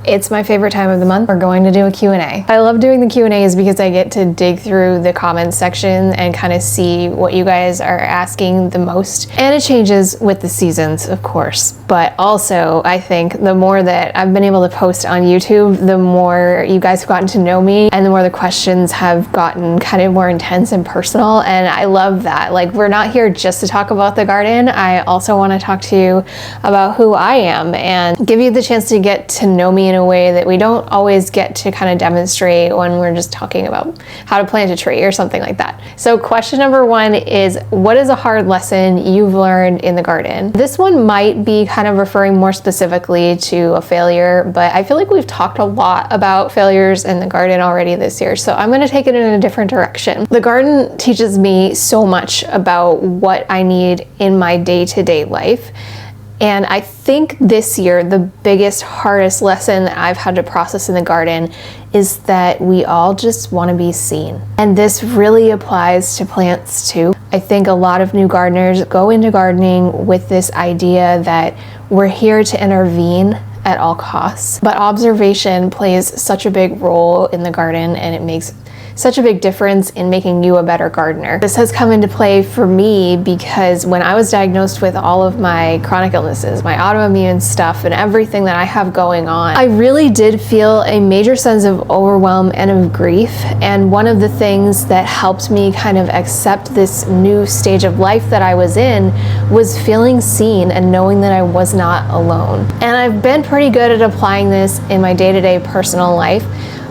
It's my favorite time of the month. We're going to do a Q&A. I love doing the Q&As because I get to dig through the comments section and kind of see what you guys are asking the most. And it changes with the seasons, of course. But also, I think the more that I've been able to post on YouTube, the more you guys have gotten to know me and the more the questions have gotten kind of more intense and personal. And I love that. Like, we're not here just to talk about the garden. I also want to talk to you about who I am and give you the chance to get to know me in a way that we don't always get to kind of demonstrate when we're just talking about how to plant a tree or something like that. So question number one is, what is a hard lesson you've learned in the garden? This one might be kind of referring more specifically to a failure, but I feel like we've talked a lot about failures in the garden already this year, so I'm going to take it in a different direction. The garden teaches me so much about what I need in my day-to-day life. And I think this year, the biggest, hardest lesson that I've had to process in the garden is that we all just want to be seen. And this really applies to plants too. I think a lot of new gardeners go into gardening with this idea that we're here to intervene at all costs. But observation plays such a big role in the garden, and it makes such a big difference in making you a better gardener. This has come into play for me because when I was diagnosed with all of my chronic illnesses, my autoimmune stuff and everything that I have going on, I really did feel a major sense of overwhelm and of grief. And one of the things that helped me kind of accept this new stage of life that I was in was feeling seen and knowing that I was not alone. And I've been pretty good at applying this in my day-to-day personal life,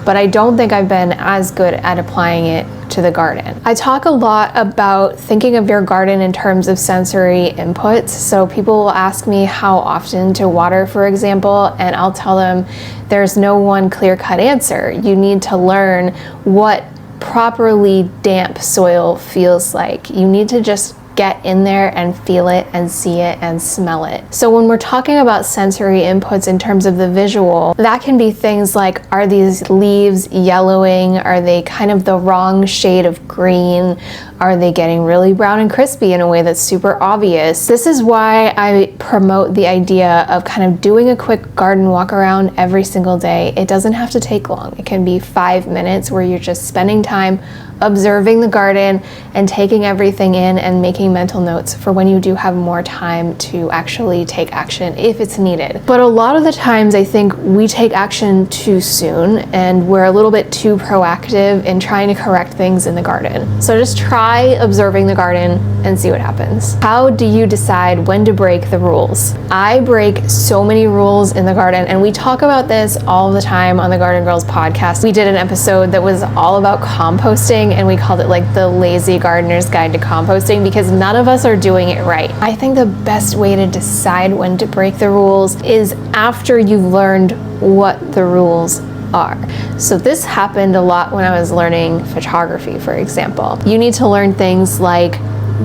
but I don't think I've been as good at applying it to the garden. I talk a lot about thinking of your garden in terms of sensory inputs. So people will ask me how often to water, for example, and I'll tell them there's no one clear-cut answer. You need to learn what properly damp soil feels like. You need to just get in there and feel it and see it and smell it. So when we're talking about sensory inputs in terms of the visual, that can be things like, are these leaves yellowing? Are they kind of the wrong shade of green? Are they getting really brown and crispy in a way that's super obvious? This is why I promote the idea of kind of doing a quick garden walk around every single day. It doesn't have to take long. It can be 5 minutes where you're just spending time observing the garden and taking everything in and making mental notes for when you do have more time to actually take action if it's needed. But a lot of the times I think we take action too soon and we're a little bit too proactive in trying to correct things in the garden. So just try observing the garden and see what happens. How do you decide when to break the rules? I break so many rules in the garden, and we talk about this all the time on the Garden Girls podcast. We did an episode that was all about composting, and we called it like the lazy gardener's guide to composting because none of us are doing it right. I think the best way to decide when to break the rules is after you've learned what the rules are. So this happened a lot when I was learning photography, for example. You need to learn things like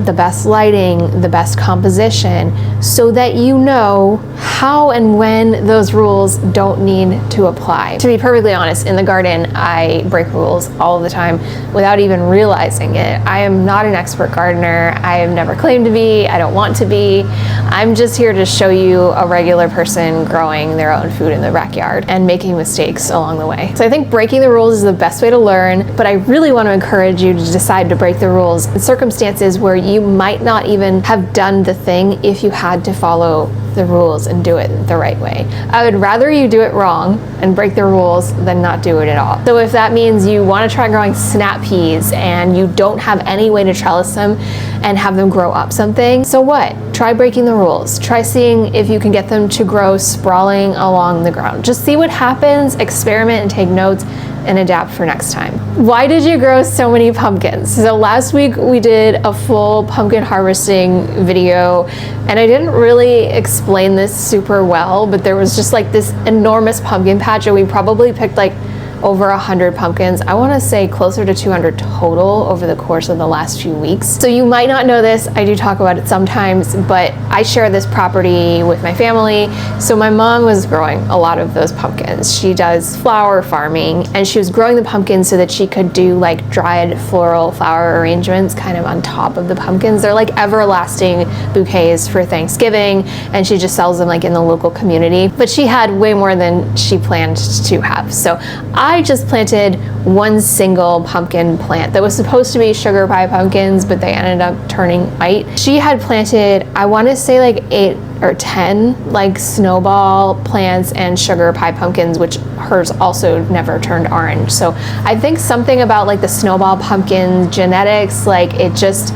the best lighting, the best composition, so that you know how and when those rules don't need to apply. To be perfectly honest, in the garden, I break rules all the time without even realizing it. I am not an expert gardener. I have never claimed to be. I don't want to be. I'm just here to show you a regular person growing their own food in the backyard and making mistakes along the way. So I think breaking the rules is the best way to learn, but I really want to encourage you to decide to break the rules in circumstances where you might not even have done the thing if you had to follow the rules and do it the right way. I would rather you do it wrong and break the rules than not do it at all. So if that means you want to try growing snap peas and you don't have any way to trellis them and have them grow up something, so what? Try breaking the rules. Try seeing if you can get them to grow sprawling along the ground. Just see what happens, experiment and take notes and adapt for next time. Why did you grow so many pumpkins? So last week we did a full pumpkin harvesting video, and I didn't really explain this super well, but there was just like this enormous pumpkin patch, and we probably picked like over 100 pumpkins. I want to say closer to 200 total over the course of the last few weeks. So you might not know this, I do talk about it sometimes, but I share this property with my family. So my mom was growing a lot of those pumpkins. She does flower farming, and she was growing the pumpkins so that she could do like dried floral flower arrangements kind of on top of the pumpkins. They're like everlasting bouquets for Thanksgiving, and she just sells them like in the local community. But she had way more than she planned to have. So I just planted one single pumpkin plant that was supposed to be sugar pie pumpkins, but they ended up turning white. She had planted, I want to say like 8 or 10 like snowball plants and sugar pie pumpkins, which hers also never turned orange. So I think something about like the snowball pumpkin genetics, like it just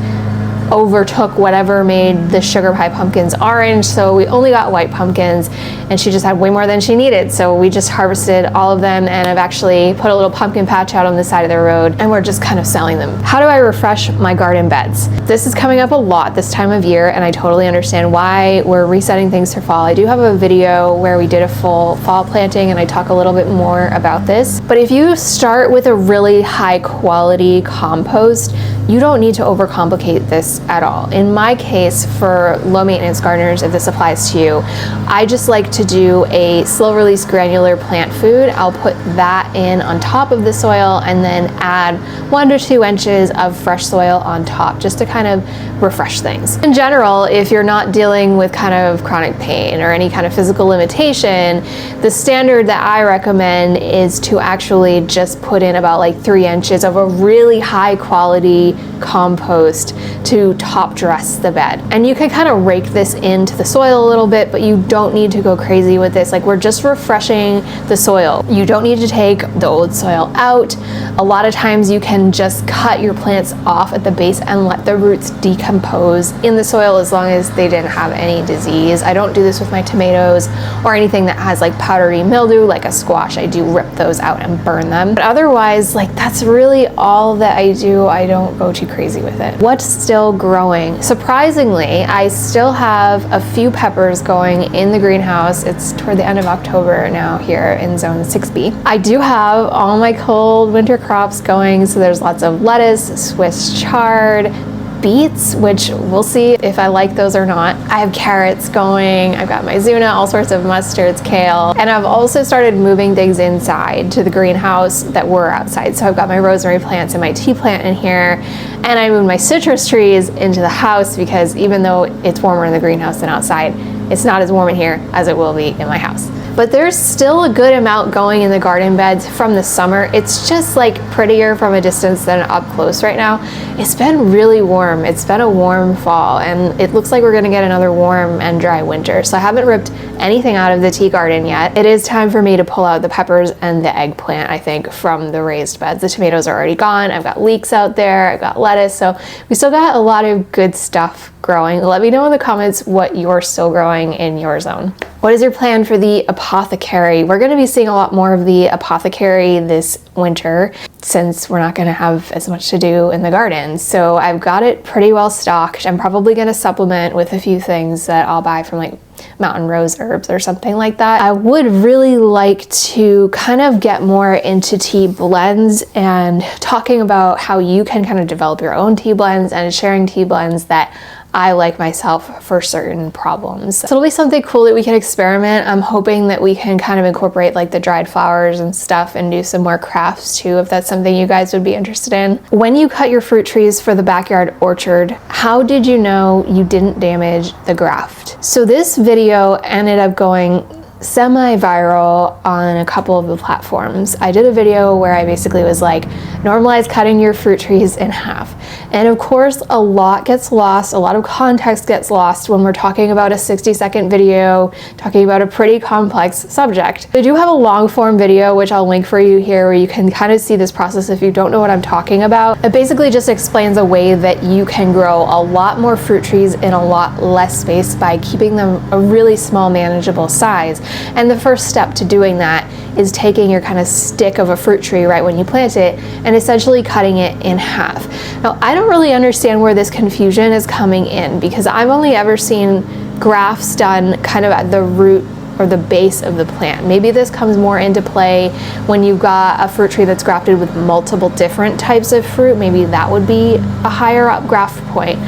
overtook whatever made the sugar pie pumpkins orange. So we only got white pumpkins, and she just had way more than she needed. So we just harvested all of them, and I've actually put a little pumpkin patch out on the side of the road, and we're just kind of selling them. How do I refresh my garden beds? This is coming up a lot this time of year, and I totally understand why we're resetting things for fall. I do have a video where we did a full fall planting, and I talk a little bit more about this. But if you start with a really high quality compost, you don't need to overcomplicate this at all. In my case, for low maintenance gardeners, if this applies to you, I just like to do a slow release granular plant food. I'll put that in on top of the soil and then add 1 to 2 inches of fresh soil on top just to kind of refresh things. In general, if you're not dealing with kind of chronic pain or any kind of physical limitation, the standard that I recommend is to actually just put in about like 3 inches of a really high quality compost to top dress the bed. And you can kind of rake this into the soil a little bit, but you don't need to go crazy with this. Like, we're just refreshing the soil. You don't need to take the old soil out. A lot of times you can just cut your plants off at the base and let the roots decompose in the soil as long as they didn't have any disease. I don't do this with my tomatoes or anything that has like powdery mildew like a squash. I do rip those out and burn them. But otherwise, like, that's really all that I do. I don't go too crazy with it. What's still growing? Surprisingly, I still have a few peppers going in the greenhouse. It's toward the end of October now here in zone 6B. I do have all my cold winter crops going, so there's lots of lettuce, Swiss chard, beets, which we'll see if I like those or not. I have carrots going, I've got my Zuna, all sorts of mustards, kale, and I've also started moving things inside to the greenhouse that were outside. So I've got my rosemary plants and my tea plant in here, and I moved my citrus trees into the house because even though it's warmer in the greenhouse than outside, it's not as warm in here as it will be in my house. But there's still a good amount going in the garden beds from the summer. It's just like prettier from a distance than up close right now. It's been really warm. It's been a warm fall, and it looks like we're gonna get another warm and dry winter. So I haven't ripped anything out of the tea garden yet. It is time for me to pull out the peppers and the eggplant, I think, from the raised beds. The tomatoes are already gone. I've got leeks out there. I've got lettuce. So we still got a lot of good stuff growing. Let me know in the comments what you're still growing in your zone. What is your plan for the apothecary? We're going to be seeing a lot more of the apothecary this winter since we're not going to have as much to do in the garden. So I've got it pretty well stocked. I'm probably going to supplement with a few things that I'll buy from like mountain rose herbs or something like that. I would really like to kind of get more into tea blends and talking about how you can kind of develop your own tea blends and sharing tea blends that I like myself for certain problems. So it'll be something cool that we can experiment. I'm hoping that we can kind of incorporate like the dried flowers and stuff and do some more crafts too, if that's something you guys would be interested in. When you cut your fruit trees for the backyard orchard, how did you know you didn't damage the graft? So this video ended up going semi-viral on a couple of the platforms. I did a video where I basically was like, normalize cutting your fruit trees in half. And of course, a lot gets lost, a lot of context gets lost when we're talking about a 60-second video, talking about a pretty complex subject. I do have a long form video, which I'll link for you here, where you can kind of see this process if you don't know what I'm talking about. It basically just explains a way that you can grow a lot more fruit trees in a lot less space by keeping them a really small, manageable size. And the first step to doing that is taking your kind of stick of a fruit tree right when you plant it and essentially cutting it in half. Now, I don't really understand where this confusion is coming in because I've only ever seen grafts done kind of at the root or the base of the plant. Maybe this comes more into play when you've got a fruit tree that's grafted with multiple different types of fruit. Maybe that would be a higher up graft point.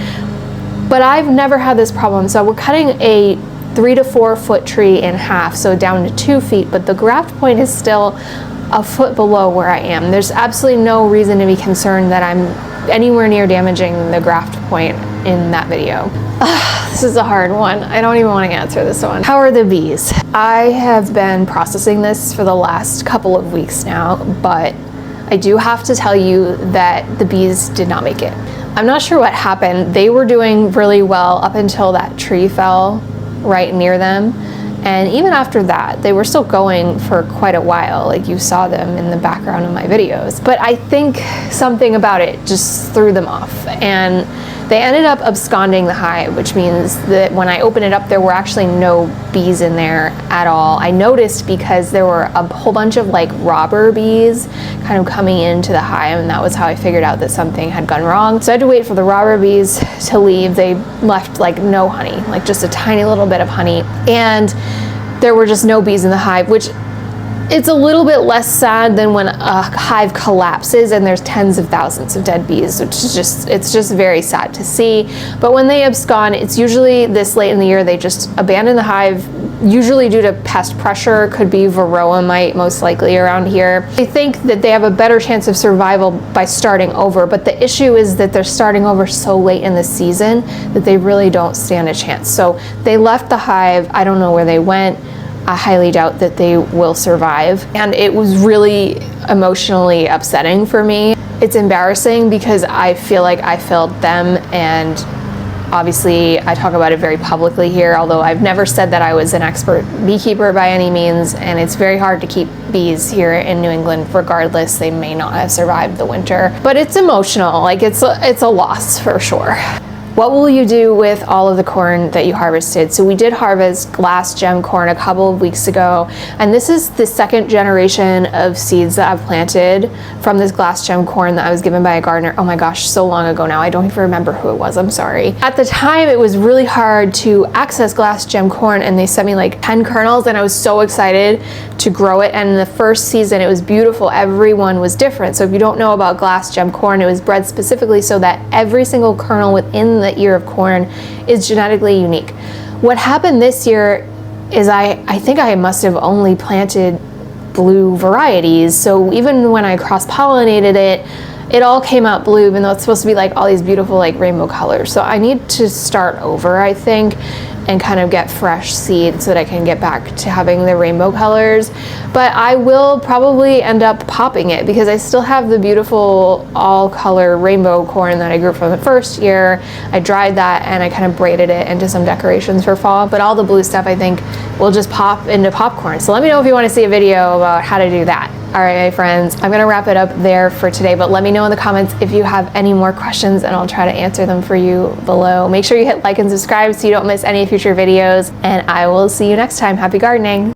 But I've never had this problem. So we're cutting a 3 to 4 foot tree in half, so down to 2 feet, but the graft point is still a foot below where I am. There's absolutely no reason to be concerned that I'm anywhere near damaging the graft point in that video. This is a hard one. I don't even want to answer this one. How are the bees? I have been processing this for the last couple of weeks now, but I do have to tell you that the bees did not make it. I'm not sure what happened. They were doing really well up until that tree fell right near them. And even after that, they were still going for quite a while. Like you saw them in the background of my videos. But I think something about it just threw them off. And they ended up absconding the hive, which means that when I opened it up, there were actually no bees in there at all. I noticed because there were a whole bunch of like robber bees kind of coming into the hive, and that was how I figured out that something had gone wrong. So I had to wait for the robber bees to leave. They left like no honey, like just a tiny little bit of honey. And there were just no bees in the hive, which it's a little bit less sad than when a hive collapses and there's tens of thousands of dead bees, which is it's just very sad to see. But when they abscond, it's usually this late in the year, they just abandon the hive, usually due to pest pressure, could be varroa mite most likely around here. I think that they have a better chance of survival by starting over, but the issue is that they're starting over so late in the season that they really don't stand a chance. So they left the hive, I don't know where they went. I highly doubt that they will survive. And it was really emotionally upsetting for me. It's embarrassing because I feel like I failed them, and obviously I talk about it very publicly here, although I've never said that I was an expert beekeeper by any means, and it's very hard to keep bees here in New England regardless. They may not have survived the winter, but it's emotional. Like it's a loss for sure. What will you do with all of the corn that you harvested? So we did harvest glass gem corn a couple of weeks ago, and this is the second generation of seeds that I've planted from this glass gem corn that I was given by a gardener. Oh my gosh, so long ago now. I don't even remember who it was, I'm sorry. At the time, it was really hard to access glass gem corn, and they sent me like 10 kernels, and I was so excited to grow it. And in the first season, it was beautiful. Everyone was different. So if you don't know about glass gem corn, it was bred specifically so that every single kernel within the ear of corn is genetically unique. What happened this year is I think I must have only planted blue varieties. So even when I cross-pollinated it, it all came out blue, even though it's supposed to be like all these beautiful like rainbow colors. So I need to start over, I think, and kind of get fresh seeds so that I can get back to having the rainbow colors. But I will probably end up popping it because I still have the beautiful all color rainbow corn that I grew from the first year. I dried that and I kind of braided it into some decorations for fall. But all the blue stuff I think will just pop into popcorn. So let me know if you want to see a video about how to do that. All right, my friends, I'm gonna wrap it up there for today, but let me know in the comments if you have any more questions and I'll try to answer them for you below. Make sure you hit like and subscribe so you don't miss any future videos, and I will see you next time. Happy gardening.